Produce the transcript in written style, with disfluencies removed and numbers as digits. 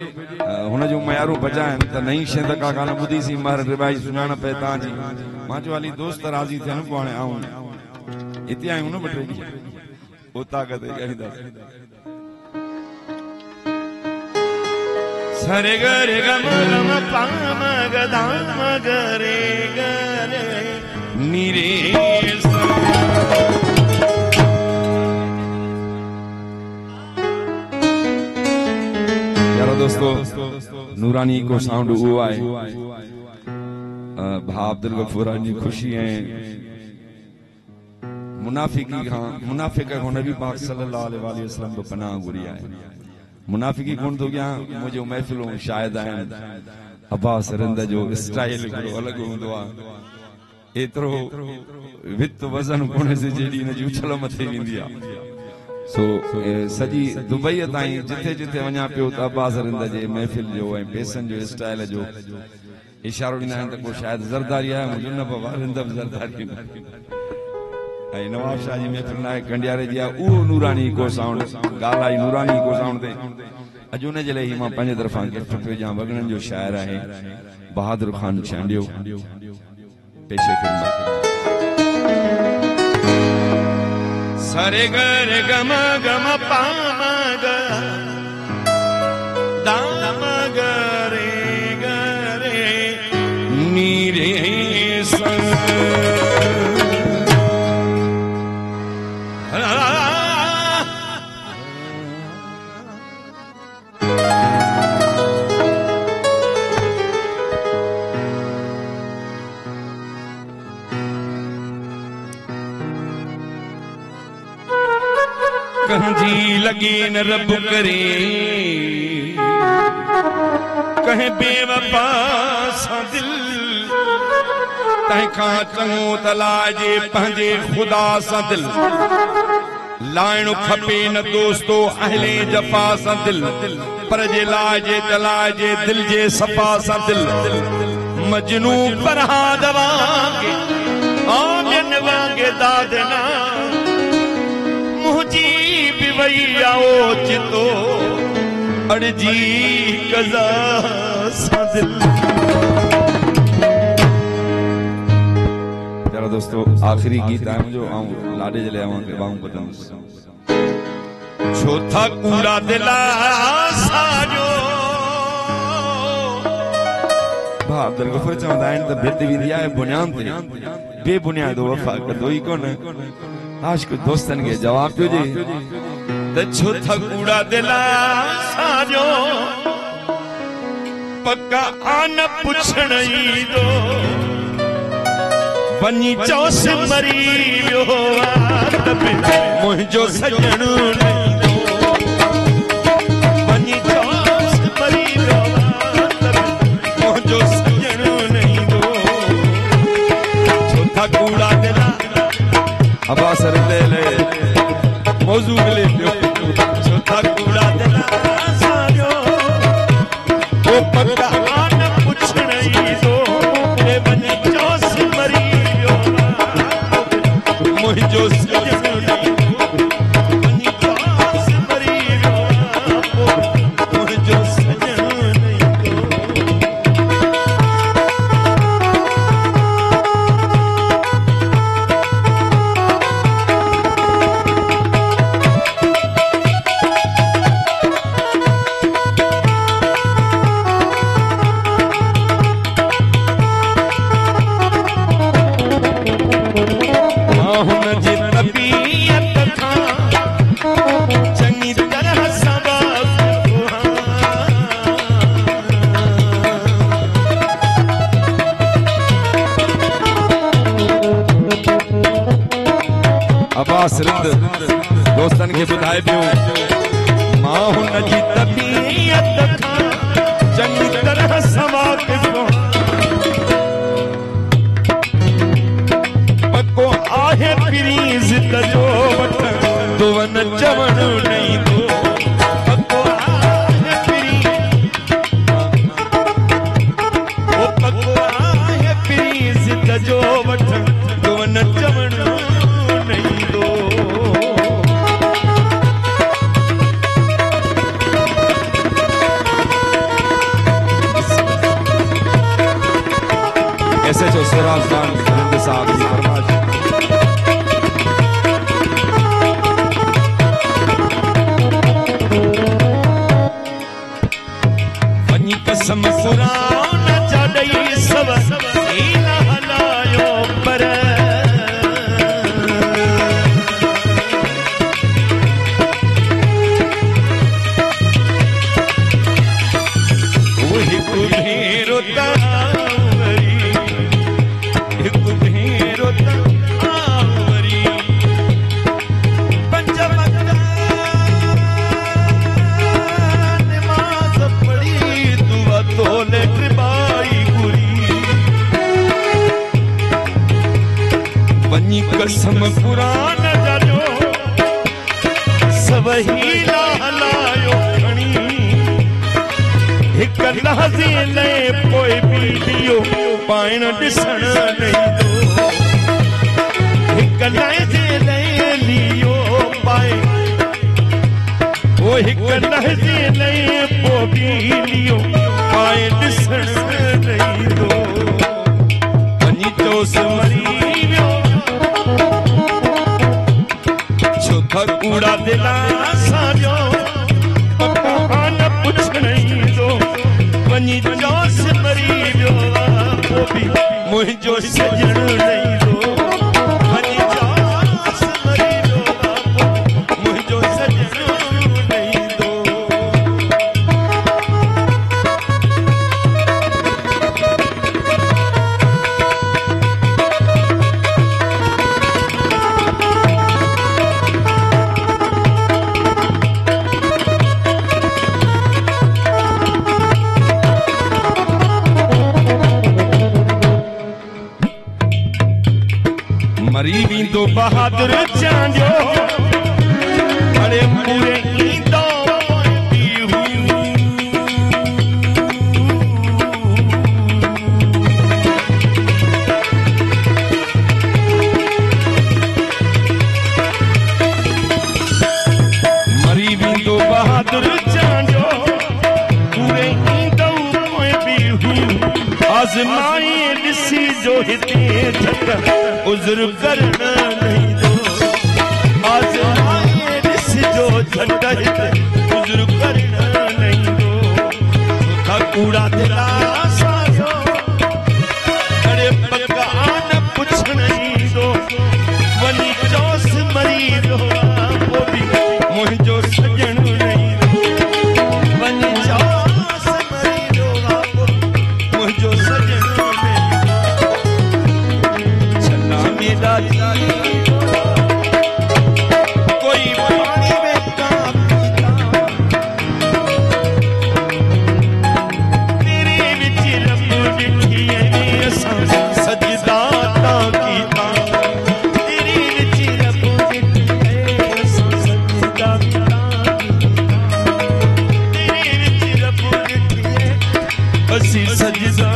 हुनजूं मयारूं बजाइनि त नई शइ त का कान ॿुधी सी महर रिबाई सुञाण पे तव्हांजी मां चयो हली दोस्त राज़ी थियनि पोइ हाणे आऊं हिते आहियूं न ॿ टे ॾींहं उतां कदे ॻाईंदासीं सरे गरे गम गम पाम गदाम गरे गरे नीरे दोस्तों नूरानी को साउंड वो आए भा अब्दुल गफूरानी खुशी है मुनाफिकी हाँ मुनाफिक को नबी पाक सल्लल्लाहु अलैहि वसल्लम पनाह घुरी है मुनाफिकी कोन तो क्या मुझे महफिलों शायद आए अब्बास रिंद जो स्टाइल अलग होंदो आ एतरो वित वजन कोने से जेडी न जो उछल मथे विंदी आ सो सजी दुबई ताई जिथे जिथे वना पियो त अब्बास रिंद जे महफिल जो ए पेसन जो स्टाइल जो इशारो ॾींदा आहिनि त को शायद ज़रदारी आहे मुंहिंजो न बाबा रिंद बि ज़रदारी ऐं नवाब शाह जी महफिल न आहे कंडियारे जी आहे उहो नूरानी को साउंड ॻाल्हि आई नूरानी को साउंड ते अॼु उन जे लाइ मां पंहिंजे तरफ़ां गिफ्ट पियो ॾियां वॻड़नि जो शाइर आहे बहादुर ख़ान चांडियो पेशे ख़िदमत सरे गरे गम गम पाम ग दाम गरे गरे नीरे जी लगी न रब करे कहे बेवफा सा दिल तंहिंखा चङो तलाजे पंहिंजे खुदा सा दिल लाइण खपे न दोस्तो अहले जफा सा दिल पर जे लाजे तलाजे दिल जे सफा सा दिल मजनू फरहाद वांगे आमिन वांगे दादना मुझी वही आओ चितो अड़जी कज़ा सा दिल प्यारा दोस्तों आखिरी गीत है मुझे आऊं लाडे जले आऊं के बाऊं पतन छोथा कूड़ा दिला साजो भा अब्दुल गफूर चवंदा आहिनि त भित विंदी आहे बुनियाद ते बेबुनियाद वफा कदो ई कोन आशिक दोस्तन के जवाब पियो जे त छोथा कूड़ा दिला साजो पक्का आन पुछण ईंदो वञी चौस मरी वियो त मुंहिंजो सजण वञी चौस मरी वियो त मुंहिंजो सजण न ईंदो छोथा कूड़ा दिला अब्बास रिंद ले मौजू मिले छोथा कूड़ा दिला साजो ओ पक्का आन पुछण ईंदो ए वञी चौस मरी वियो मुंहिंजो सजण वञी चौस मरी वियो मुंहिंजो सजण अब्बास रिंद दोस्तन के बुधाए पियो मां हुन जी तबीयत खां चङी तरह सवा पियो पको आहे प्रीज़ तजो वठ तो वन चवण नहीं दो पको आहे प्रीज़ ओ पको आहे प्रीज़ तजो वठ तो वन चवण नहीं दो SHO सोराब खान रिंद साहब की फरमाइश। वनी कसम कुरान चढ़ई सब हीला हलायो पर वही कुधीरो तावरी कुधीरो तावरी पंचमक नमाज पढ़ी दुआ तोले कृपाई गुरी वनी कसम कुरान जाजो सब हीला हलायो खणी एक लहज़े ले पोए वीडियो पाइण ॾिसण नहीं दो एक लहज़े ले लियो पाए वो एक लहज़े ले पो वीडियो पाए ॾिसण नहीं दो वञी चोस मरी वियो छो त कूड़ा दिला सां न पुछण दो वनी जोश मरी वियो वो भी मुझो सजण नहीं दो वनी जोश मरी वियो मुझो सजण नहीं दो मरी वींदो बहादुर चांदियो अरे पूरे ईंदो बीहू मरी वींदो बहादुर चांदियो पूरे ईंदो बीहू आज़माई ॾिसी जो हिते झट उज़्र करण नहीं दो आज़माई ॾिसी जो झट हिते उज़्र करण नहीं दो था कूड़ा दिला साजो अरे पका न पुछण नहीं दो वनी चोस मरी दो वो भी मुझो सजण नहीं दो वनी चोस मरी दो मुझो सजण कोई पानी में काम तेरे विच रब डिठी सजदा कीता तेरे विच रब डिठी सजदा तेरे विच रब डिठी असी सजदा